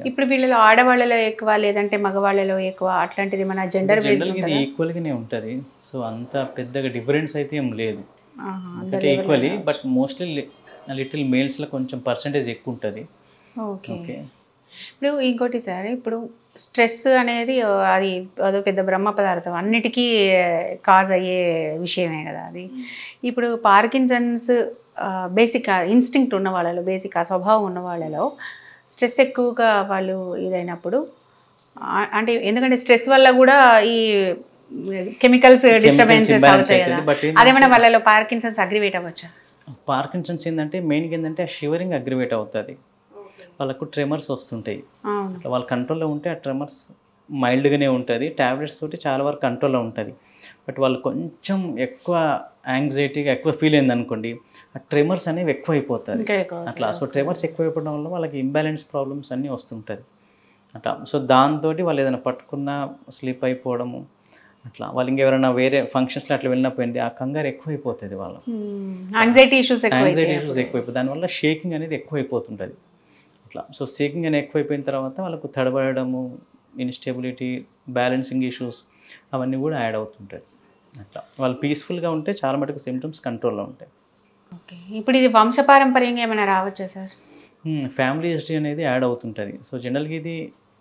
ఇప్పుడు వీళ్ళలో ఆడవాళ్ళలో ఎక్కువ లేదంటే మగవాళ్ళలో ఎక్కువ అట్లాంటిది మన జెండర్ బేస్డ్ ఇది ఈక్వల్గానే ఉంటుంది. సో అంత పెద్దగా డిఫరెన్స్ అయితే ఏం లేదు, అంటే ఈక్వల్లీ. బట్ మోస్ట్లీ లిటిల్ మేల్స్లో కొంచెం పర్సంటేజ్ ఎక్కువ ఉంటుంది. ఓకే. ఇప్పుడు ఇంకోటి సార్, ఇప్పుడు స్ట్రెస్ అనేది అది అదో పెద్ద బ్రహ్మ పదార్థం, అన్నిటికీ కాజ్ అయ్యే విషయమే కదా అది. ఇప్పుడు పార్కిన్సన్స్ బేసిక్ ఇన్స్టింక్ట్ ఉన్న వాళ్ళలో, బేసిక్ ఆ స్వభావం ఉన్న వాళ్ళలో స్ట్రెస్ ఎక్కువగా వాళ్ళు ఇదైనప్పుడు, అంటే ఎందుకంటే స్ట్రెస్ వల్ల కూడా ఈ కెమికల్స్ డిస్టర్బెన్సెస్ అవుతాయి కదా, అదేమన్నా వాళ్ళలో పార్కిన్సన్స్ అగ్రివేట్ అవ్వచ్చా? పార్కిన్సన్స్ ఏంటంటే మెయిన్గా ఏంటంటే షివరింగ్ అగ్రివేట్ అవుతుంది, వాళ్ళకు ట్రెమర్స్ వస్తుంటాయి. వాళ్ళ కంట్రోల్లో ఉంటే ఆ ట్రెమర్స్ మైల్డ్గానే ఉంటుంది, ట్యాబ్లెట్స్ తోటి చాలా వరకు కంట్రోల్లో ఉంటుంది. బట్ వాళ్ళు కొంచెం ఎక్కువ యాంగ్జైటీగా ఎక్కువ ఫీల్ అయింది అనుకోండి, ఆ ట్రెమర్స్ అనేవి ఎక్కువ అయిపోతుంది అట్లా. సో ట్రెమర్స్ ఎక్కువ అయిపోవడం వల్ల వాళ్ళకి ఇంబ్యాలెన్స్ ప్రాబ్లమ్స్ అన్నీ వస్తుంటుంది అట్లా. సో దాంతో వాళ్ళు ఏదైనా పట్టుకున్నా స్లిప్ అయిపోవడము అట్లా, వాళ్ళు ఇంకెవరైనా వేరే ఫంక్షన్స్లో అట్లా వెళ్ళినప్పుడు ఆ కంగారు ఎక్కువ అయిపోతుంది, వాళ్ళ యాంగ్జైటీ ఇష్యూస్ ఎక్కువైపోతుంది. దానివల్ల షేకింగ్ అనేది ఎక్కువ అయిపోతుంటుంది అట్లా. సో షేకింగ్ అనేది ఎక్కువైపోయిన తర్వాత వాళ్ళకు తడబడము, ఇన్స్టెబిలిటీ, బ్యాలెన్సింగ్ ఇష్యూస్ అవన్నీ కూడా యాడ్ అవుతుంటాయి అట్లా. వాళ్ళు పీస్ఫుల్గా ఉంటే చాలా మటుకు సిమ్టమ్స్ కంట్రోల్లో ఉంటాయి. ఓకే. ఇప్పుడు ఇది వంశపారంపర్యంగా ఏమైనా రావచ్చా సార్? ఫ్యామిలీ హిస్టరీ అనేది యాడ్ అవుతుంటుంది. సో జనరల్గా ఇది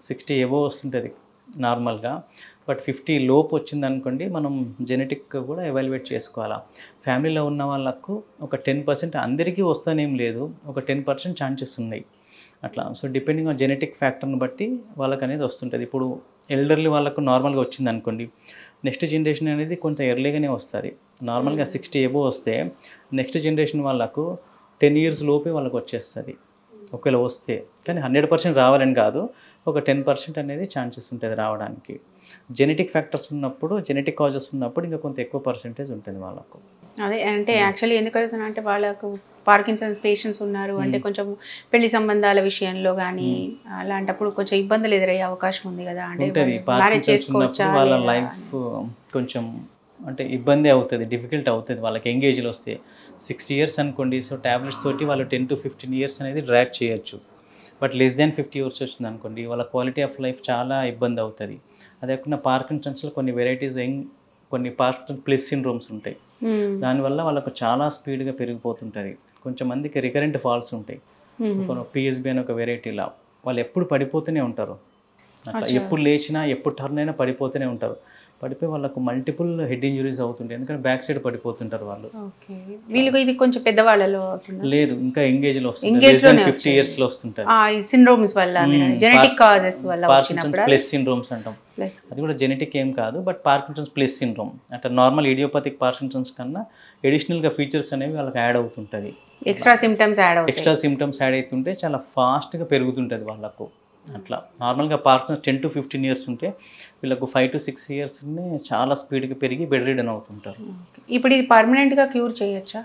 60 ఎబో వస్తుంటుంది నార్మల్గా, బట్ 50 లోపు వచ్చింది అనుకోండి, మనం జెనెటిక్గా కూడా ఎవాల్యుయేట్ చేసుకోవాలా. ఫ్యామిలీలో ఉన్న వాళ్ళకు ఒక 10%, అందరికీ వస్తానేం లేదు, ఒక 10% ఛాన్సెస్ ఉన్నాయి అట్లా. సో డిపెండింగ్ ఆన్ జెనెటిక్ ఫ్యాక్టర్ని బట్టి వాళ్ళకి అనేది వస్తుంటుంది. ఇప్పుడు ఎల్డర్లీ వాళ్ళకు నార్మల్గా వచ్చింది అనుకోండి, నెక్స్ట్ జనరేషన్ అనేది కొంచెం ఎర్లీగానే వస్తుంది. నార్మల్గా 60 ఎబో వస్తే నెక్స్ట్ జనరేషన్ వాళ్ళకు 10 ఇయర్స్ లోపే వాళ్ళకు వచ్చేస్తుంది ఒకవేళ వస్తే. కానీ 100% రావాలని కాదు, ఒక 10% అనేది ఛాన్సెస్ ఉంటుంది రావడానికి. జెనెటిక్ ఫ్యాక్టర్స్ ఉన్నప్పుడు, జెనెటిక్ కాజెస్ ఉన్నప్పుడు ఇంకా కొంత ఎక్కువ పర్సెంటేజ్ ఉంటుంది వాళ్ళకు. అదే అంటే యాక్చువల్లీ ఎందుకు అడుగుతున్నా అంటే, వాళ్ళకు పార్కిన్సన్స్ పేషెంట్స్ ఉన్నారు అంటే కొంచెం పెళ్లి సంబంధాల విషయంలో కానీ అలాంటప్పుడు కొంచెం ఇబ్బందులు ఎదురయ్యే అవకాశం ఉంది కదా, అంటే మ్యారేజ్ చేసుకోవచ్చా, వాళ్ళ లైఫ్ కొంచెం అంటే ఇబ్బంది అవుతుంది, డిఫికల్ట్ అవుతుంది వాళ్ళకి. ఎంగేజ్లో వస్తే 60 ఇయర్స్ అనుకోండి, సో ట్యాబ్లెట్స్ తోటి వాళ్ళు 10 to 15 ఇయర్స్ అనేది డ్రాగ్ చేయొచ్చు. బట్ లెస్ దాన్ 50 ఇయర్స్ వచ్చింది అనుకోండి, వాళ్ళ క్వాలిటీ ఆఫ్ లైఫ్ చాలా ఇబ్బంది అవుతుంది. అదే కాకుండా పార్కిన్సన్స్లో కొన్ని వెరైటీస్, కొన్ని పార్కిన్సన్ ప్లస్ సిండ్రోమ్స్ ఉంటాయి, దానివల్ల వాళ్ళకు చాలా స్పీడ్గా పెరిగిపోతుంటుంది. కొంచెం మందికి రికరెంట్ ఫాల్స్ ఉంటాయి, పిఎస్బి అని ఒక వెరైటీలా, వాళ్ళు ఎప్పుడు పడిపోతూనే ఉంటారు అట్లా. ఎప్పుడు లేచినా ఎప్పుడు టర్న్ అయినా పడిపోతూనే ఉంటారు. పడిపోయి వాళ్ళకు మల్టిపుల్ హెడ్ ఇంజురీస్ అవుతుంటాయి, ఎందుకంటే బ్యాక్ సైడ్ పడిపోతుంటారు వాళ్ళు. వీళ్ళకి ఇది కొంచెం పెద్దవాళ్ళలో లేదు, ఇంకా ఎంగేజ్లో వస్తుంది, 50 ఇయర్స్లో వస్తుంటారు. సిండ్రోమ్స్ వల్ల, జెనెటిక్ కాజెస్ వల్ల పార్కిన్సన్స్ ప్లస్ సిండ్రోమ్స్ అంటాం. అది కూడా జెనెటిక్ ఏం కాదు, బట్ పార్కిన్సన్స్ ప్లస్ సిండ్రోమ్ అంటే నార్మల్ ఇడియోపతిక్ పార్కిన్సన్స్ కన్నా ఎడిషనల్గా ఫీచర్స్ అనేవి వాళ్ళకి యాడ్ అవుతుంటుంది. ఎక్స్ట్రా సిమ్టమ్స్ యాడ్ అవుతుంటే చాలా ఫాస్ట్గా పెరుగుతుంటుంది వాళ్ళకు అట్లా. నార్మల్గా పార్కిన్సన్స్ 10 to 15 ఇయర్స్ ఉంటే వీళ్ళకు 5 to 6 ఇయర్స్నే చాలా స్పీడ్గా పెరిగి బెడ్ రిడన్ అవుతుంటారు. ఇప్పుడు ఇది పర్మనెంట్గా క్యూర్ చేయొచ్చా?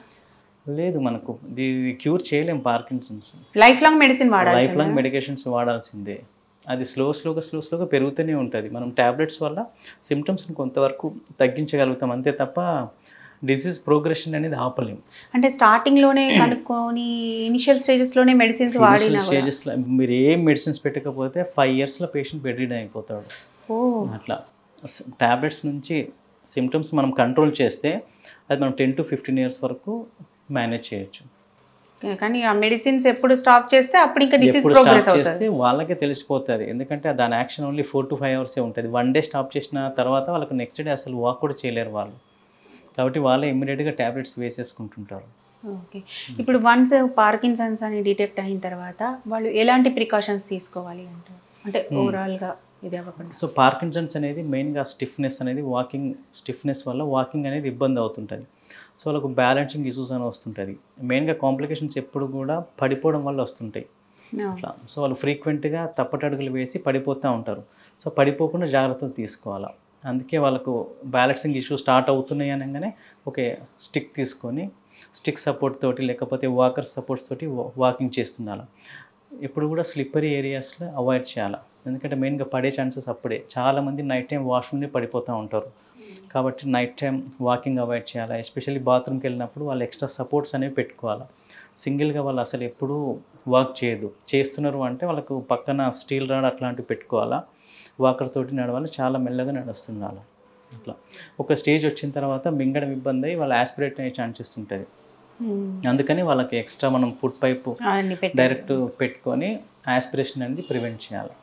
లేదు, మనకు ఇది క్యూర్ చేయలేం. పార్కిన్సన్స్ లైఫ్ లాంగ్ మెడిసిన్ వాడాలి, లైఫ్ లాంగ్ మెడికేషన్స్ వాడాల్సిందే. అది స్లోగా పెరుగుతూనే ఉంటుంది. మనం ట్యాబ్లెట్స్ వల్ల సిమ్టమ్స్ని కొంతవరకు తగ్గించగలుగుతాం అంతే తప్ప డిసీజ్ ప్రోగ్రెషన్ అనేది ఆపలేం. అంటే స్టార్టింగ్లోనే కనుక్కొని ఇనిషియల్ స్టేజెస్లోనే మెడిసిన్స్ వాడిన స్టేజెస్లో మీరు ఏం మెడిసిన్స్ పెట్టకపోతే 5 ఇయర్స్లో పేషెంట్ బెడ్ రిడన్ అయిపోతాడు అట్లా. ట్యాబ్లెట్స్ నుంచి సిమ్టమ్స్ మనం కంట్రోల్ చేస్తే అది మనం 10 to 15 ఇయర్స్ వరకు మేనేజ్ చేయొచ్చు. కానీ ఆ మెడిసిన్స్ ఎప్పుడు స్టాప్ చేస్తే అప్పుడు ఇంకా డిసీజ్ ప్రోగ్రెస్ అవుతుంది, వాళ్ళకే తెలిసిపోతుంది. ఎందుకంటే దాని యాక్షన్ ఓన్లీ 4 to 5 అవర్సే ఉంటుంది. 1 డే స్టాప్ చేసిన తర్వాత వాళ్ళకి నెక్స్ట్ డే అసలు వాక్ కూడా చేయలేరు వాళ్ళు, కాబట్టి వాళ్ళే ఇమ్మీడియట్గా ట్యాబ్లెట్స్ వేసేసుకుంటుంటారు. ఓకే. ఇప్పుడు వన్స్ పార్కిన్సన్స్ అని డిటెక్ట్ అయిన తర్వాత వాళ్ళు ఎలాంటి ప్రికాషన్స్ తీసుకోవాలి అంటే ఓవరాల్గా ఇది అవ్వకుండా? సో పార్కిన్సన్స్ అనేది మెయిన్గా స్టిఫ్నెస్ అనేది, వాకింగ్ స్టిఫ్నెస్ వల్ల వాకింగ్ అనేది ఇబ్బంది అవుతుంటుంది. సో వాళ్ళకు బ్యాలెన్సింగ్ ఇష్యూస్ అని వస్తుంటుంది. మెయిన్గా కాంప్లికేషన్స్ ఎప్పుడు కూడా పడిపోవడం వల్ల వస్తుంటాయి అట్లా. సో వాళ్ళు ఫ్రీక్వెంట్గా తప్పటడుగులు వేసి పడిపోతూ ఉంటారు. సో పడిపోకుండా జాగ్రత్తలు తీసుకోవాలి. అందుకే వాళ్ళకు బ్యాలెన్సింగ్ ఇష్యూ స్టార్ట్ అవుతున్నాయి అనగానే ఓకే స్టిక్ తీసుకొని, స్టిక్ సపోర్ట్ తోటి లేకపోతే వాకర్ సపోర్ట్స్ తోటి వాకింగ్ చేస్తున్నారు. ఎప్పుడు కూడా స్లిప్పరీ ఏరియాస్లో అవాయిడ్ చేయాలి, ఎందుకంటే మెయిన్గా పడే ఛాన్సెస్ అప్పుడే. చాలామంది నైట్ టైం వాష్రూమ్ని పడిపోతూ ఉంటారు. కాబట్టి నైట్ టైం వాకింగ్ అవాయిడ్ చేయాలి. ఎస్పెషల్లీ బాత్రూమ్కి వెళ్ళినప్పుడు వాళ్ళు ఎక్స్ట్రా సపోర్ట్స్ అనేవి పెట్టుకోవాలి. సింగిల్గా వాళ్ళు అసలు ఎప్పుడూ వాక్ చేయదు. చేస్తున్నారు అంటే వాళ్ళకు పక్కన స్టీల్ రాడ్ అట్లాంటివి పెట్టుకోవాలా. వాకర్ తోటి నడవాలి, చాలా మెల్లగా నడుస్తుండాలి. అట్లా ఒక స్టేజ్ వచ్చిన తర్వాత మింగడం ఇబ్బంది అయ్యి వాళ్ళు యాస్పిరేట్ అయ్యే ఛాన్సెస్ ఉంటుంది. అందుకని వాళ్ళకి ఎక్స్ట్రా మనం ఫుడ్ పైపు డైరెక్ట్ పెట్టుకొని యాస్పిరేషన్ అనేది ప్రివెంట్ చేయాలి.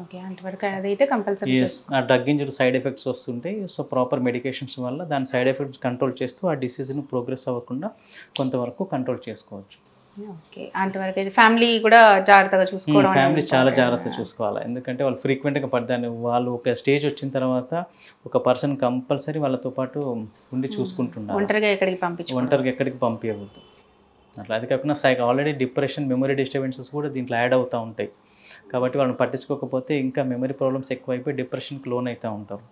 ఓకే, అంతవరకు అదైతే కంపల్సరీ. ఆ డ్రగ్ ఇంజురీ సైడ్ ఎఫెక్ట్స్ వస్తుంటాయి. సో ప్రాపర్ మెడికేషన్స్ వల్ల దాని సైడ్ ఎఫెక్ట్స్ కంట్రోల్ చేస్తూ ఆ డిసీజ్ని ప్రోగ్రెస్ అవ్వకుండా కొంతవరకు కంట్రోల్ చేసుకోవచ్చు. ఓకే, అంతవరకు అయితే ఫ్యామిలీ కూడా జాగ్రత్తగా చూసుకోవడం. ఫ్యామిలీ చాలా జాగ్రత్తగా చూసుకోవాలి. ఎందుకంటే వాళ్ళు ఫ్రీక్వెంట్గా పడదాన్ని వాళ్ళు ఒక స్టేజ్ వచ్చిన తర్వాత ఒక పర్సన్ కంపల్సరీ వాళ్ళతో పాటు ఉండి చూసుకుంటున్నారు. ఒంటరిగా ఎక్కడికి పంపించవద్దు. అట్లా అది కాకుండా ఆల్రెడీ డిప్రెషన్, మెమరీ డిస్టర్బెన్సెస్ కూడా దీంట్లో యాడ్ అవుతూ ఉంటాయి. కాబట్టి వాళ్ళని పట్టించుకోకపోతే ఇంకా మెమరీ ప్రాబ్లమ్స్ ఎక్కువైపోయి డిప్రెషన్కి లోన్ అవుతూ ఉంటారు.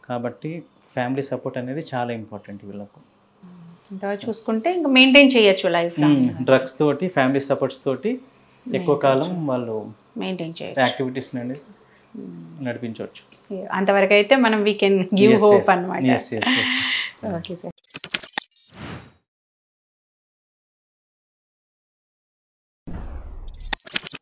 కాబట్టి ఫ్యామిలీ సపోర్ట్ అనేది చాలా ఇంపార్టెంట్ వీళ్ళకు. ఇంతవరకు చూసుకుంటే ఇంకా మెయింటైన్ చేయొచ్చు లైఫ్. డ్రగ్స్ తోటి, ఫ్యామిలీ సపోర్ట్స్ తోటి ఎక్కువ కాలం వాళ్ళు మెయింటైన్ చేయొచ్చు, యాక్టివిటీస్ అనేది నడిపించవచ్చు. అంతవరకు అయితే మనం వీ కెన్ గివ్ హోప్ అన్నమాట. Okay sir.